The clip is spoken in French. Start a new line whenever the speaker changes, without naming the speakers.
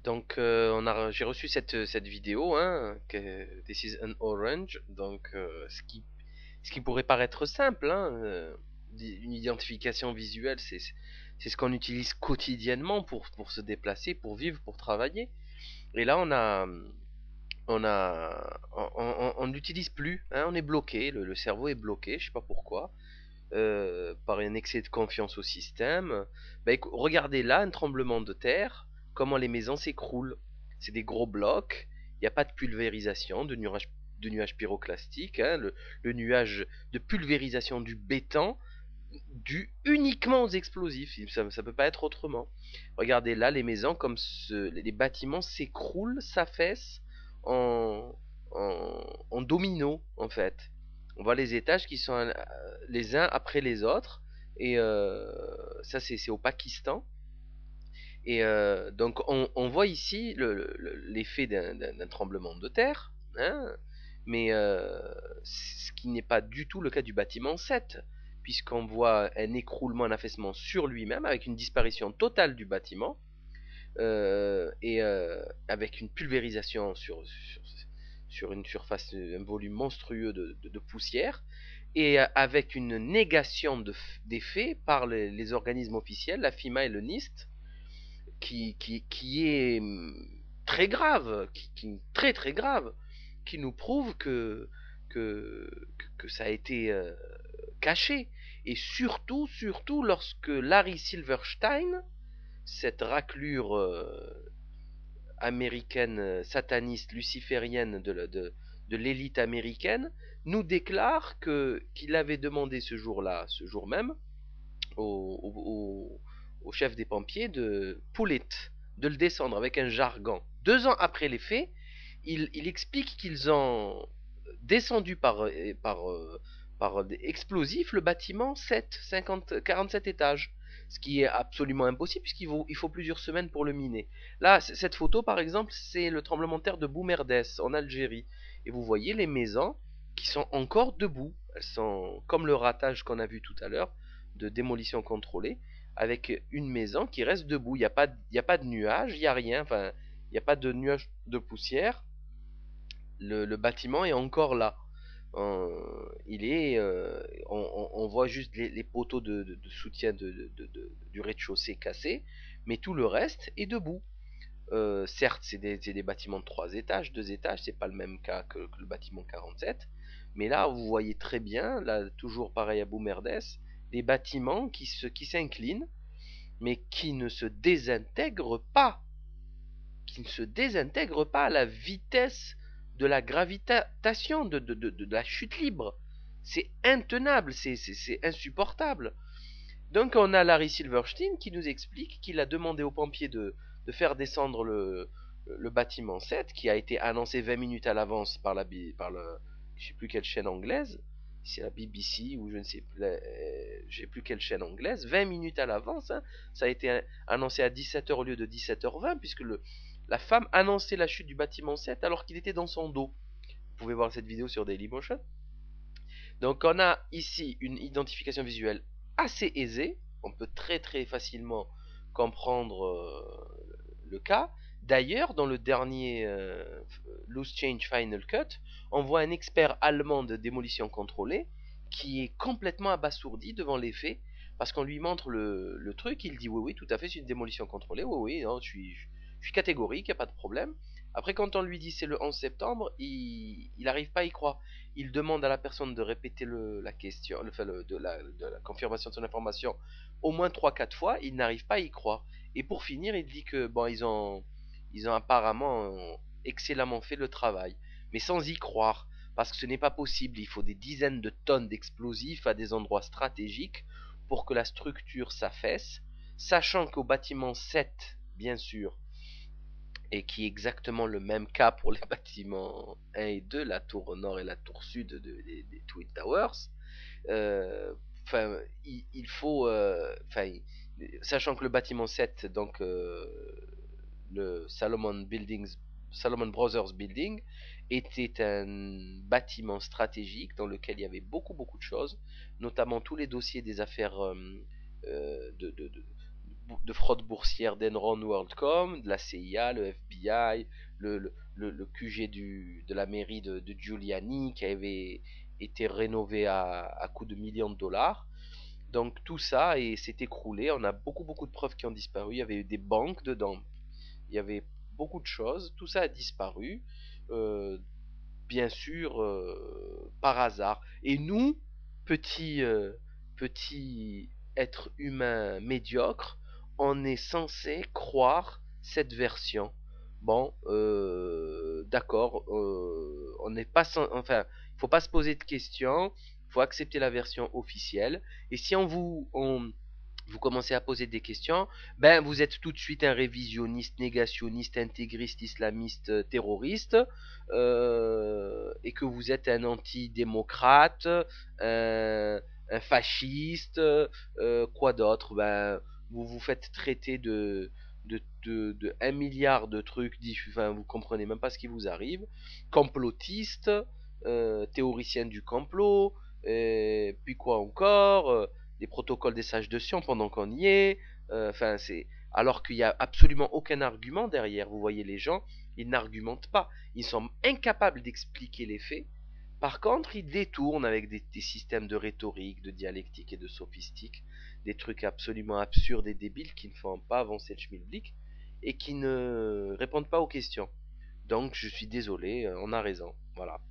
Donc, j'ai reçu cette vidéo, hein, This is an orange. Donc, ce qui pourrait paraître simple, hein, une identification visuelle, c'est ce qu'on utilise quotidiennement pour se déplacer, pour vivre, pour travailler. Et là, on n'utilise plus, hein, on est bloqué, le cerveau est bloqué, je sais pas pourquoi, par un excès de confiance au système. Bah, regardez là, un tremblement de terre, comment les maisons s'écroulent. C'est des gros blocs, il n'y a pas de pulvérisation, de nuages pyroclastiques, hein, le nuage de pulvérisation du béton, dû uniquement aux explosifs. Ça ne peut pas être autrement. Regardez là, les maisons, les bâtiments s'écroulent, s'affaissent en, en domino, en fait. On voit les étages qui sont les uns après les autres. Et ça, c'est au Pakistan. Et donc, on voit ici l'effet d'un tremblement de terre, hein, mais ce qui n'est pas du tout le cas du bâtiment 7, puisqu'on voit un écroulement, un affaissement sur lui-même, avec une disparition totale du bâtiment, et avec une pulvérisation sur une surface, un volume monstrueux de poussière, et avec une négation des faits par les organismes officiels, la FIMA et le NIST, qui est très grave, très très grave, qui nous prouve que, que ça a été caché. Et surtout lorsque Larry Silverstein, cette raclure américaine, sataniste, luciférienne de l'élite américaine, nous déclare qu'il avait demandé ce jour-là, ce jour même, au chef des pompiers de Poulet, de le descendre avec un jargon. 2 ans après les faits, il explique qu'ils ont descendu par explosifs le bâtiment 7, 50, 47 étages. Ce qui est absolument impossible puisqu'il faut plusieurs semaines pour le miner. Là, cette photo par exemple, c'est le tremblement de terre de Boumerdès en Algérie. Et vous voyez les maisons qui sont encore debout. Elles sont comme le ratage qu'on a vu tout à l'heure, de démolition contrôlée, avec une maison qui reste debout. Il y a pas de nuages, il n'y a rien, enfin, il n'y a pas de nuages de poussière. Le bâtiment est encore là. On voit juste les poteaux de soutien du rez-de-chaussée cassés, mais tout le reste est debout. Certes, c'est des bâtiments de 3 étages, 2 étages, c'est pas le même cas que le bâtiment 47. Mais là, vous voyez très bien, là, toujours pareil à Boumerdès, des bâtiments qui s'inclinent, mais qui ne se désintègrent pas à la vitesse de la gravitation, de la chute libre. C'est intenable, c'est insupportable. Donc on a Larry Silverstein qui nous explique qu'il a demandé aux pompiers de faire descendre le bâtiment 7, qui a été annoncé 20 minutes à l'avance par le, je sais plus quelle chaîne anglaise, c'est la BBC ou je ne sais plus, j'ai plus quelle chaîne anglaise, 20 minutes à l'avance, hein, ça a été annoncé à 17h au lieu de 17h20, puisque la femme annonçait la chute du bâtiment 7 alors qu'il était dans son dos. Vous pouvez voir cette vidéo sur Dailymotion. Donc on a ici une identification visuelle assez aisée. On peut très très facilement comprendre le cas. D'ailleurs, dans le dernier Loose Change Final Cut, on voit un expert allemand de démolition contrôlée qui est complètement abasourdi devant les faits parce qu'on lui montre le truc, il dit oui, oui, tout à fait, c'est une démolition contrôlée, oui, oui, non, je suis catégorique, il n'y a pas de problème. Après, quand on lui dit c'est le 11 septembre, il n'arrive pas à y croire. Il demande à la personne de répéter la question, de la confirmation de son information au moins 3 4 fois, il n'arrive pas à y croire. Et pour finir, il dit que bon, ils ont apparemment excellemment fait le travail, mais sans y croire, parce que ce n'est pas possible. Il faut des dizaines de tonnes d'explosifs à des endroits stratégiques pour que la structure s'affaisse, sachant qu'au bâtiment 7, bien sûr, et qui est exactement le même cas pour les bâtiments 1 et 2, la tour nord et la tour sud des Twin Towers. Enfin, il faut, sachant que le bâtiment 7, donc le Salomon Brothers Building, était un bâtiment stratégique dans lequel il y avait beaucoup beaucoup de choses, notamment tous les dossiers des affaires de fraude boursière d'Enron WorldCom, de la CIA, le FBI, le QG de la mairie de Giuliani qui avait été rénové à coût de millions de dollars. Donc tout ça s'est écroulé. On a beaucoup de preuves qui ont disparu. Il y avait eu des banques dedans. Il y avait beaucoup de choses. Tout ça a disparu. Euh, Bien sûr, par hasard. Et nous, petits, petits êtres humains médiocres, on est censé croire cette version. Bon, d'accord, on n'est pas enfin, il faut pas se poser de questions, il faut accepter la version officielle. Et si vous commencez à poser des questions, ben vous êtes tout de suite un révisionniste, négationniste, intégriste, islamiste, terroriste, et que vous êtes un antidémocrate, un fasciste, quoi d'autre? Ben vous vous faites traiter de 1 milliard de trucs, enfin vous comprenez même pas ce qui vous arrive, complotiste, théoricien du complot, et puis quoi encore? Des protocoles des sages de Sion pendant qu'on y est. Enfin, c'est alors qu'il n'y a absolument aucun argument derrière. Vous voyez les gens, ils n'argumentent pas. Ils sont incapables d'expliquer les faits. Par contre, ils détournent avec des systèmes de rhétorique, de dialectique et de sophistique, des trucs absolument absurdes et débiles qui ne font pas avancer le schmilblick et qui ne répondent pas aux questions. Donc, je suis désolé, on a raison. Voilà.